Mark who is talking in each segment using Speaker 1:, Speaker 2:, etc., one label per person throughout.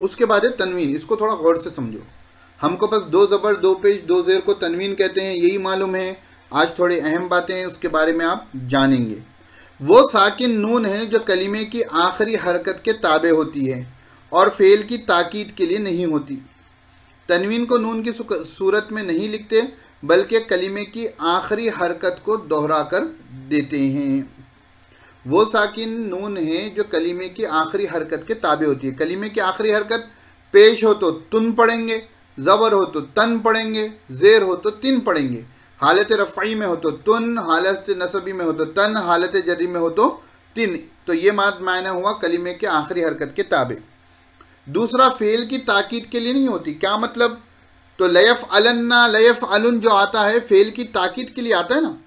Speaker 1: उसके बाद है तनवीन। इसको थोड़ा गौर से समझो। हमको बस दो ज़बर दो पेश दो ज़ेर को तनवीन कहते हैं, यही मालूम है। आज थोड़ी अहम बातें हैं, उसके बारे में आप जानेंगे। वो साकिन नून है जो कलीमे की आखिरी हरकत के ताबे होती है और फ़ेल की ताकीद के लिए नहीं होती। तनवीन को नून की सूरत में नहीं लिखते, बल्कि कलीमे की आखिरी हरकत को दोहरा कर देते हैं। वो साकिन नून है जो कलीमे की आखिरी हरकत के ताबे होती है। कलीमे की आखिरी हरकत पेश हो तो तुन पढ़ेंगे, ज़बर हो तो तन पढ़ेंगे, ज़ेर हो तो तिन पढ़ेंगे। हालत रफ़ई में हो तो तुन, हालत नसबी में हो तो तन, हालत जरी में हो तो तिन। तो ये मायना हुआ कलीमे के आखिरी हरकत के ताबे। दूसरा, फ़ेल की ताकीद के लिए नहीं होती। क्या मतलब? तो लयफ़ अलन्ना, लयफ़ अलुन जो आता है फ़ेल की ताकीद के लिए आता है ना।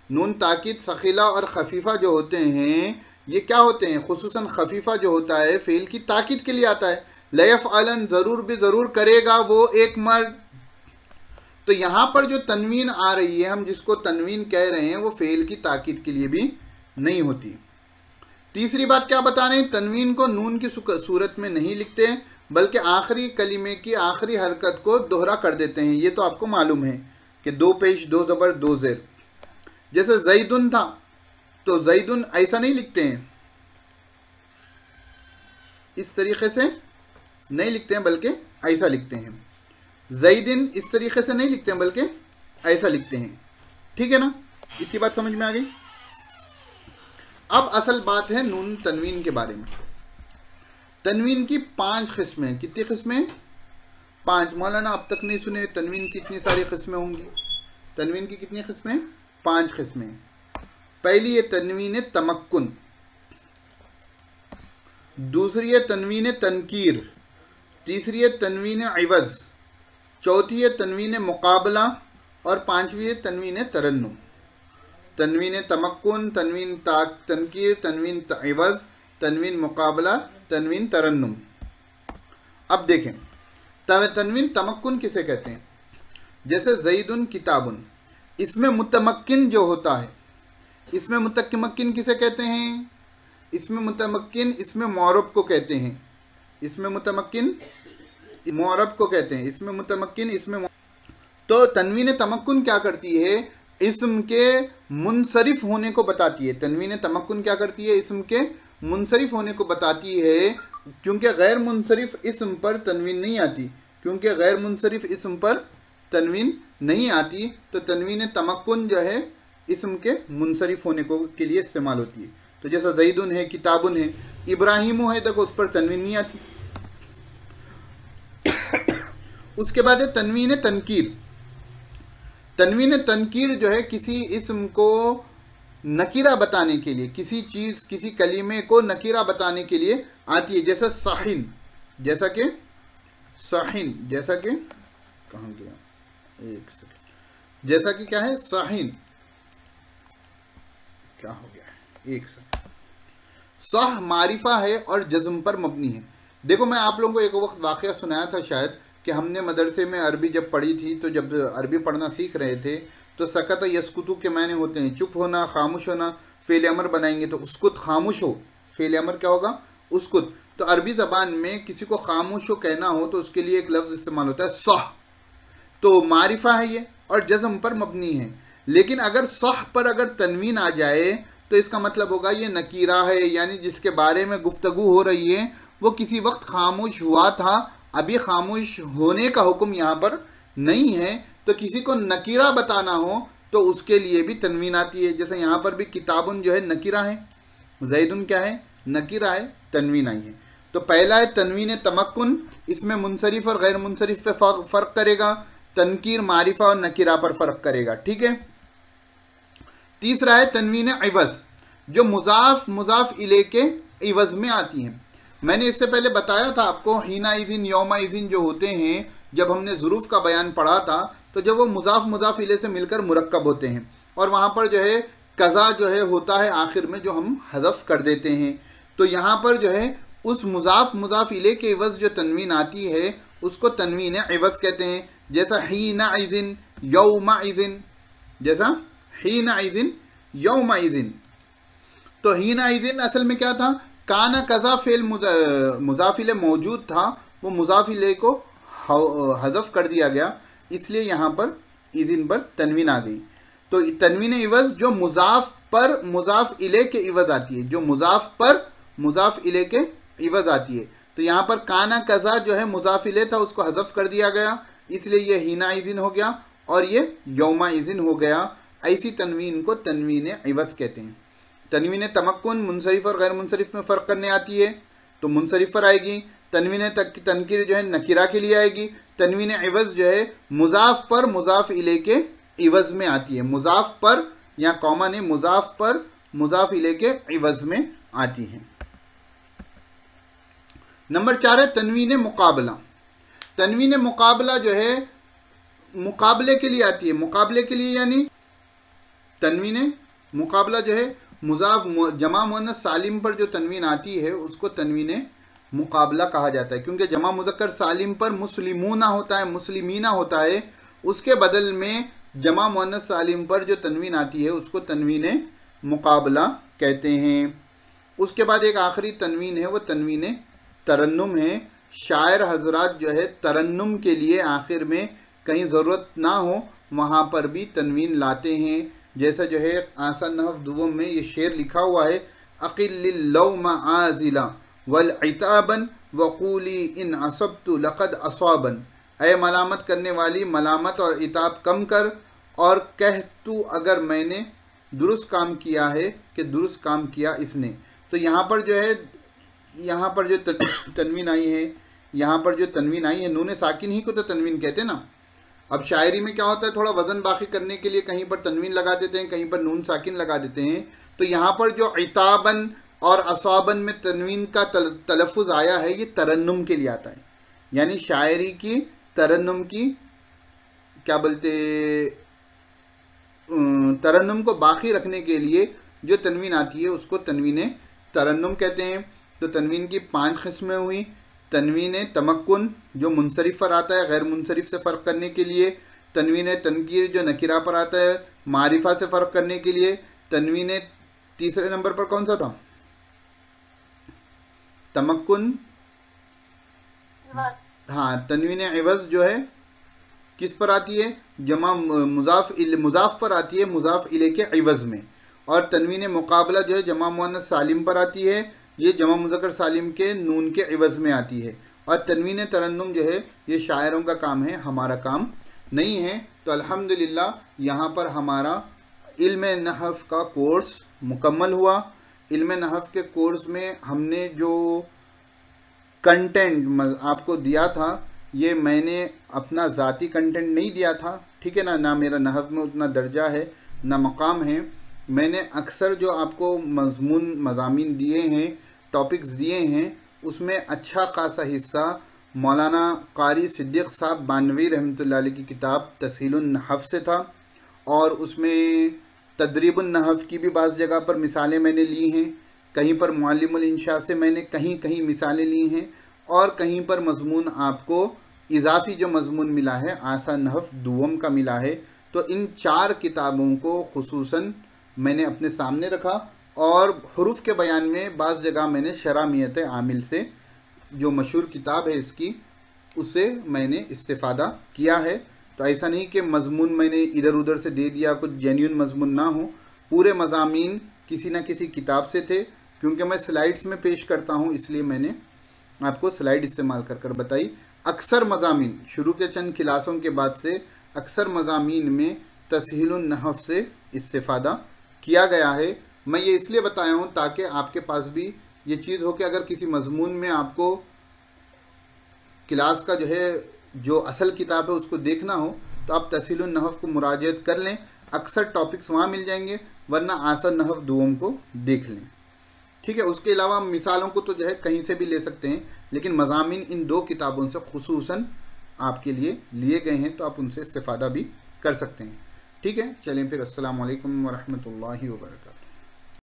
Speaker 1: नून ताकीद सखीला और खफीफ़ा जो होते हैं, ये क्या होते हैं? खुसूसन खफीफ़ा जो होता है फ़ेल की ताकीद के लिए आता है। लयफ़ अलन, ज़रूर भी ज़रूर करेगा वो एक मर्द। तो यहाँ पर जो तनवीन आ रही है, हम जिसको तनवीन कह रहे हैं, वो फ़ेल की ताकीद के लिए भी नहीं होती। तीसरी बात क्या बता रहे हैं? तनवीन को नून की सूरत में नहीं लिखते, बल्कि आखिरी कलीमे की आखिरी हरकत को दोहरा कर देते हैं। ये तो आपको मालूम है कि दो पेश दो ज़बर दो ज़ेर। जैसे ज़ैदुन था तो ज़ैदुन ऐसा नहीं लिखते हैं, इस तरीके से नहीं लिखते हैं, बल्कि ऐसा लिखते हैं। ज़ैदिन इस तरीके से नहीं लिखते हैं, बल्कि ऐसा लिखते हैं। ठीक है ना? इतनी बात समझ में आ गई। अब असल बात है नून तनवीन के बारे में। तनवीन की 5 किस्में हैं। कितनी किस्में? 5। मौलाना अब तक नहीं सुने तनवीन की इतनी सारी किस्में होंगी। तनवीन की कितनी किस्में? 5 किस्में। पहली है तनवीन तमक्कुन, दूसरी है तनवीन तनकीर, तीसरी है तनवीन इवज़, चौथी है तनवीन मुकाबला और पांचवी है तनवीन तरन्नुम। तनवीन तमक्कुन, तनवीन तनकीर, तनवीन इवज़, तनवीन मुकाबला, तनवीन तरन्नुम। अब देखें तनवीन तमक्कुन किसे कहते हैं? जैसे ज़ैदुन किताबुन, इसमें मुतमक्किन जो होता है, इसमें मुतमक्किन किसे कहते हैं? इसमें मुतमक्किन इसमें मौरब को कहते हैं। इसमें मुतमक्किन मौरब को कहते हैं। इसमें मुतमक्किन इसमें। तो तनवीन तमक्कुन क्या करती है? इस्म के मुनसरिफ होने को बताती है। तनवीन तमक्कुन क्या करती है? इस्म के मुनसरिफ होने को बताती है, क्योंकि गैर मुनसरिफ इस्म पर तनवीन नहीं आती। क्योंकि गैर मुनसरिफ इस्म पर तनवीन नहीं आती, तो तनवीन तमक्कुन जो है इस्म के मुनसरिफ होने को के लिए इस्तेमाल होती है। तो जैसा ज़ैदुन है, किताबुन है, इब्राहिमो है, तक उस पर तनवीन नहीं आती। उसके बाद है तनवीन तनकीर। तनवीन तनकीर जो है किसी इस्म को नकीरा बताने के लिए, किसी चीज़ किसी कलीमे को नकीरा बताने के लिए आती है। जैसा साहिन, जैसा कि साहिन, जैसा कि कहाँ गया, एक सेकंड, जैसा कि क्या है? साहिन, क्या हो गया, एक सेकंड। सह मारिफा है और जज्म पर मबनी है। देखो मैं आप लोगों को एक वक्त वाक़या सुनाया था शायद, कि हमने मदरसे में अरबी जब पढ़ी थी, तो जब अरबी पढ़ना सीख रहे थे तो सकत यस्कुतु के माने होते हैं चुप होना, खामोश होना। फ़ेल अमर बनाएंगे तो उसकुत खामोश हो, फ़ेल अमर क्या होगा? उसकुत। तो अरबी ज़बान में किसी को खामोश हो कहना हो तो उसके लिए एक लफ्ज़ इस्तेमाल होता है सह। तो मारिफा है ये और जज़म पर मबनी है। लेकिन अगर सह पर अगर तनवीन आ जाए तो इसका मतलब होगा ये नकीरा है, यानी जिसके बारे में गुफ्तगू हो रही है वो किसी वक्त खामोश हुआ था, अभी खामोश होने का हुक्म यहाँ पर नहीं है। तो किसी को नकीरा बताना हो तो उसके लिए भी तनवीन आती है। जैसे यहाँ पर भी किताबुन जो है नकीरा है, ज़ैदुन क्या है? नकीरा है, तनवीन आई है। तो पहला है तनवीन तमक्कुन, इसमें मुनसरिफ और गैर मुनसरिफ पे फ़र्क करेगा। तनकीर मारिफा और नकीरा पर फ़र्क करेगा। ठीक है। तीसरा है तनवीन इवज़, जो मुज़ाफ मुज़ाफ इले के इवज़ में आती हैं। मैंने इससे पहले बताया था आपको हीना इज़िन यौमा इज़िन जो होते हैं, जब हमने ज़ुरूफ़ का बयान पढ़ा था, तो जब वो मुज़ाफ मुज़ाफ इले से मिलकर मुरक्कब होते हैं और वहाँ पर जो है कज़ा जो है होता है आखिर में, जो हम हज़फ कर देते हैं। तो यहाँ पर जो है उस मुज़ाफ मुज़ाफ इले के इवज़ जो तनवीन आती है उसको तनवीन इवज़ कहते हैं। जैसा हीना इज़िन यौमा इज़िन, जैसा हीना इज़िन यौमा इज़िन। तो हीना इज़िन असल में क्या था? काना कज़ा फेल मुजाफिले मौजूद था, वो मुजाफिले को हज़फ कर दिया गया, इसलिए यहाँ पर इज़िन पर तनवीन आ गई। तो तनवीन इवज़ जो मुजाफ पर मुजाफ इले के इवज़ आती है, जो मुजाफ पर मुजाफ इले के इवज़ आती है। तो यहाँ पर काना कज़ा जो है मुजाफ इले था, उसको हज़फ कर दिया गया, इसलिए ये हीना इज़िन हो गया और ये यौमा इज़िन हो गया। ऐसी तनवीन को तनवीन इवज़ कहते हैं। तनवीन तमक्कुन मुनसरिफ और गैर मुनसरिफ में फ़र्क करने आती है, तो मुनसरिफ पर आएगी। तनवीन तनकीर जो है नकीरा के लिए आएगी। तनवीन इवज़ जो है मुजाफ पर मुजाफ इले के इवज़ में आती है। मुजाफ पर या कॉमा ने मुजाफ पर मुजाफ इले के इवज़ में आती है। नंबर 4 है तनवीन मुकाबला। तनवीन मुकाबला जो है मुकाबले के लिए आती है। मुकाबले के लिए यानी तनवीन मुकाबला जो है मुजाफ जमा मुअन्नस सालिम पर जो तनवीन आती है उसको तनवीन मुकाबला कहा जाता है, क्योंकि जमा मुज़क्कर सालिम पर मुस्लिमूना होता है, मुस्लिमीना होता है, उसके बदल में जमा मुअन्नस सालिम पर जो तनवीन आती है उसको तनवीन मुकाबला कहते हैं। उसके बाद एक आखिरी तनवीन है, वो तनवीन तरन्नुम है। शायर हजरात जो है तरन्नुम के लिए आखिर में कहीं ज़रूरत ना हो वहाँ पर भी तनवीन लाते हैं। जैसा जो है आसान नहव दुवम में ये शेर लिखा हुआ है, अक़िल्लिल्लौम आज़िला वल इताबन वक़ूली इन असब्तु लक़द असाबन। ऐ मलामत करने वाली, मलामत और इताब कम कर और कह तू अगर मैंने दुरुस्त काम किया है कि दुरुस्त काम किया इसने। तो यहाँ पर जो है, यहाँ पर जो तनवीन आई है, यहाँ पर जो तनवीन आई है नून साकिन ही को तो तनवीन कहते हैं ना। अब शायरी में क्या होता है, थोड़ा वज़न बाकी करने के लिए कहीं पर तनवीन लगा देते हैं, कहीं पर नून साकिन लगा देते हैं। तो यहाँ पर जो इताबन और असाबन में तनवीन का तलफ़ुज़ आया है, ये तरन्नुम के लिए आता है। यानी शायरी की तरन्नुम की क्या बोलते, तरन्नुम को बाकी रखने के लिए जो तनवीन आती है उसको तनवीन तरन्नुम कहते हैं। तो तनवीन की 5 किस्में हुई। तनवीन तमक्कुन जो मुनसरिफ पर आता है गैर मुनसरिफ से फ़र्क करने के लिए। तनवीन तनकीर जो नकीरा पर आता है मारिफा से फ़र्क करने के लिए। तनवीन तीसरे नंबर पर कौन सा था, तमक्कुन, हाँ। तनवीन इवज़ जो है किस पर आती है, जमा मुजाफ पर आती है, मुजाफ इले के इवज़ में। और तनवीन मुकाबला जो है जमा मुअन्नस सालिम पर आती है, ये जमा मुज़क्कर सालिम के नून के इवज़ में आती है। और तनवीन तरन्नुम जो है ये शायरों का काम है, हमारा काम नहीं है। तो अल्हम्दुलिल्लाह यहाँ पर हमारा इल्म नहव का कोर्स मुकम्मल हुआ। इल्म नहव के कोर्स में हमने जो कंटेंट आपको दिया था, ये मैंने अपना ज़ाती कंटेंट नहीं दिया था, ठीक है ना। ना मेरा नहव में उतना दर्जा है, ना मकाम है। मैंने अक्सर जो आपको मज़मून मज़ामीन दिए हैं, टॉपिक्स दिए हैं, उसमें अच्छा खासा हिस्सा मौलाना कारी सिद्दीक़ साहब बानवी रहमतुल्लाह अलैह की किताब तस्हीलुन नहव से था। और उसमें तदरीबुन नहव की भी बाज़ जगह पर मिसालें मैंने ली हैं, कहीं पर मुअल्लिमुल इंशा से मैंने कहीं कहीं मिसालें ली हैं, और कहीं पर मज़मून आपको इजाफ़ी जो मज़मून मिला है आसान नहव दुवम का मिला है। तो इन 4 किताबों को खुसूसन मैंने अपने सामने रखा। और हुरूफ के बयान में बाज़ जगह मैंने शरामियत आमिल से जो मशहूर किताब है इसकी, उससे मैंने इस्तिफ़ादा किया है। तो ऐसा नहीं कि मज़मून मैंने इधर उधर से दे दिया, कुछ जेन्युइन मज़मून ना हो। पूरे मज़ामीन किसी न किसी किताब से थे। क्योंकि मैं स्लाइड्स में पेश करता हूँ इसलिए मैंने आपको स्लाइड इस्तेमाल कर कर बताई। अक्सर मज़ामीन शुरू के चंद क्लासों के बाद से अक्सर मज़ामीन में तस्हीलुन नहव से इस्तिफ़ादा किया गया है। मैं ये इसलिए बताया हूँ ताकि आपके पास भी ये चीज़ हो कि अगर किसी मज़मून में आपको क्लास का जो है जो असल किताब है उसको देखना हो तो आप तस्हीलुन नहव को मुराजत कर लें। अक्सर टॉपिक्स वहाँ मिल जाएंगे, वरना आसान नहव दुवम को देख लें, ठीक है। उसके अलावा मिसालों को तो जो है कहीं से भी ले सकते हैं, लेकिन मज़ामीन इन 2 किताबों से खुसूसन आपके लिए लिए गए हैं, तो आप उनसे इस्तिफ़ादा भी कर सकते हैं, ठीक है। चलें फिर, अस्सलामु अलैकुम व रहमतुल्लाहि व बरकातहू।